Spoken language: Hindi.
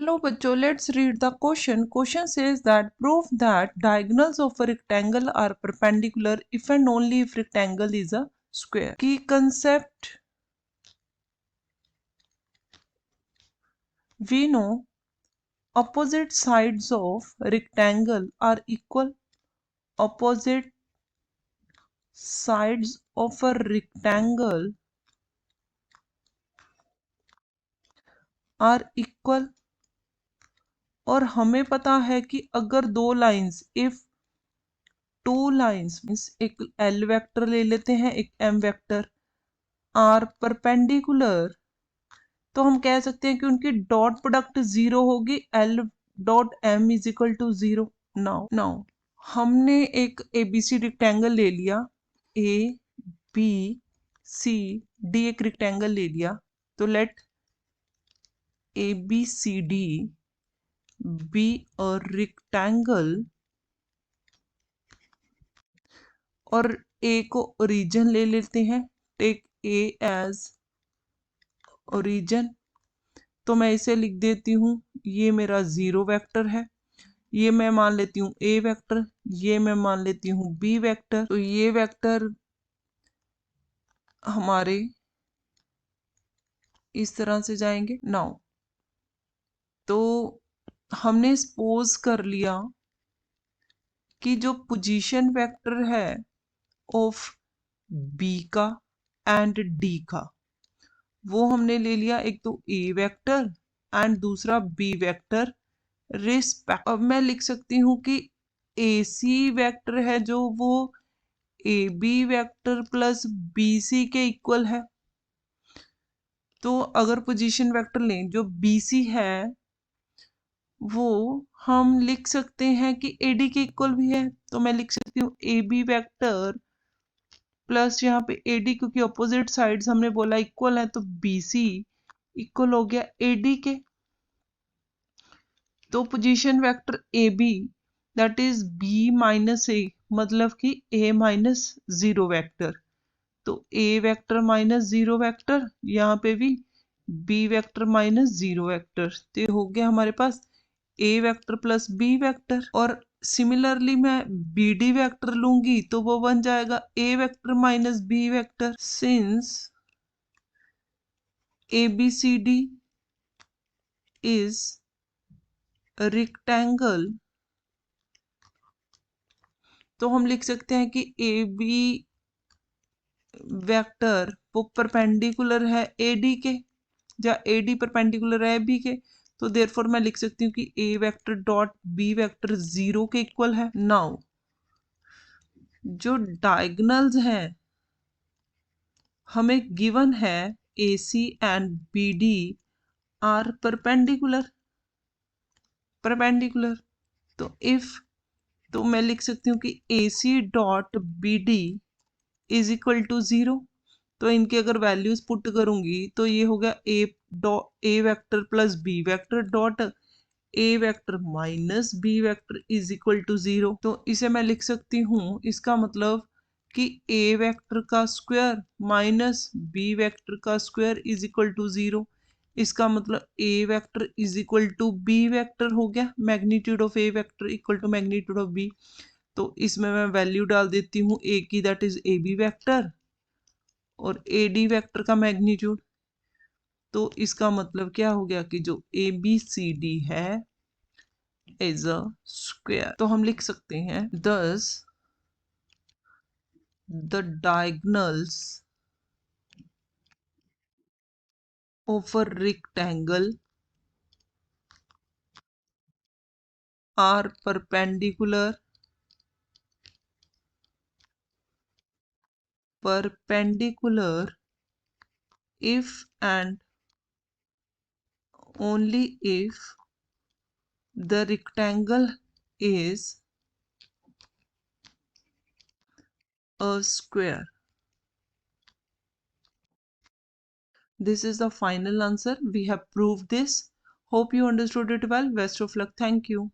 चलो बच्चों, let's read the question. Question says that prove that diagonals of a rectangle are perpendicular if and only if rectangle is a square. Key concept: we know opposite sides of rectangle are equal. Opposite sides of a rectangle are equal. और हमें पता है कि अगर दो lines, if two lines, means एक एल वेक्टर ले लेते हैं, एक एम वेक्टर, आर परपेंडिकुलर, तो हम कह सकते हैं कि उनकी डॉट प्रोडक्ट जीरो होगी. L dot M is equal to zero. Now हमने एक एबीसी रेक्टेंगल ले लिया, ए बी सी डी एक रेक्टेंगल ले लिया. तो let A B C D be a rectangle और ए को ओरिजिन ले लेते हैं. Take A as origin. तो मैं इसे लिख देती हूँ, ये मेरा जीरो वेक्टर है, ये मैं मान लेती हूँ ए वेक्टर, ये मैं मान लेती हूँ बी वेक्टर. तो ये वेक्टर हमारे इस तरह से जाएंगे. नाउ तो हमने सपोज कर लिया कि जो पोजीशन वेक्टर है ऑफ बी का एंड डी का, वो हमने ले लिया एक तो ए वेक्टर एंड दूसरा बी वेक्टर रिस्पेक्ट. अब मैं लिख सकती हूँ कि ए सी वेक्टर है जो वो A B vector plus B C के इक्वल है. तो अगर पोजीशन वेक्टर लें जो बी सी है, वो हम लिख सकते हैं कि ए डी के इक्वल भी है. तो मैं लिख सकती हूँ ए बी वेक्टर प्लस यहाँ पे ए डी, क्योंकि अपोजिट साइड्स हमने बोला इक्वल है, तो बी सी इक्वल हो गया ए डी के. तो position vector A B that is B minus A, मतलब कि ए माइनस जीरो वेक्टर. तो A vector minus zero vector, यहाँ पे भी B vector minus zero vector. तो ये हो गया हमारे पास A vector plus B vector. और सिमिलरली मैं बी डी वेक्टर लूंगी तो वो बन जाएगा A vector minus B vector. Since A B C D is rectangle, तो हम लिख सकते हैं कि ए बी वेक्टर वो परपेंडिकुलर है ए डी के, या ए डी परपेंडिकुलर है बी के. तो देयरफॉर मैं लिख सकती हूँ कि A vector dot B vector zero के इक्वल है. नाउ जो डायगोनल्स हैं हमें गिवन है A C and B D are perpendicular. तो इफ, तो मैं लिख सकती हूँ कि A C dot B D is equal to zero. तो इनकी अगर वैल्यूज पुट करूंगी तो ये हो गया A vector plus B vector dot A vector minus B vector is equal to zero. तो इसे मैं लिख सकती हूँ, इसका मतलब कि ए वेक्टर का स्क्वायर माइनस बी वेक्टर का square is equal to zero. इसका मतलब A vector is equal to B vector हो गया. Magnitude of A vector equal to magnitude of B. तो इसमें मैं वैल्यू डाल देती हूँ ए की, that is A B vector, और ए डी वेक्टर का मैग्नीट्यूड. तो इसका मतलब क्या हो गया कि जो ए बी सी डी है इज अ स्क्वायर. तो हम लिख सकते हैं thus the diagonals of a rectangle are perpendicular if and only if the rectangle is a square. This is the final answer. We have proved this. Hope you understood it well. Best of luck. Thank you.